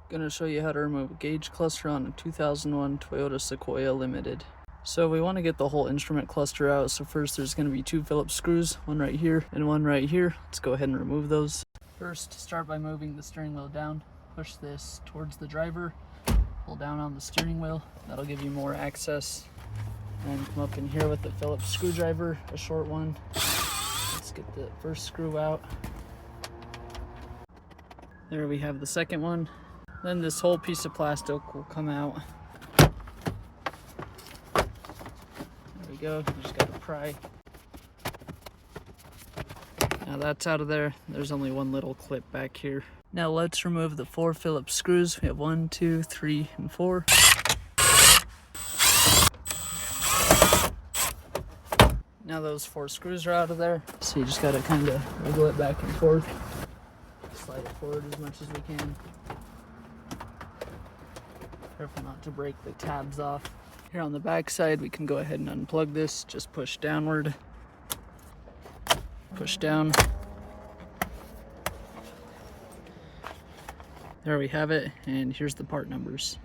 Gonna show you how to remove a gauge cluster on a 2001 Toyota Sequoia Limited. So we want to get the whole instrument cluster out. So first there's going to be 2 Phillips screws, one right here and one right here. Let's go ahead and remove those. First, start by moving the steering wheel down. Push this towards the driver. Pull down on the steering wheel. That'll give you more access. And come up in here with the Phillips screwdriver, a short one. Let's get the first screw out. There we have the second one. Then this whole piece of plastic will come out. There we go, you just gotta pry. Now that's out of there. There's only one little clip back here. Now let's remove the 4 Phillips screws. We have 1, 2, 3, and 4. Now those 4 screws are out of there. So you just gotta kind of wiggle it back and forth. Slide it forward as much as we can. Careful not to break the tabs off. Here on the back side, we can go ahead and unplug this. Just push downward. Push down. There we have it, and here's the part numbers.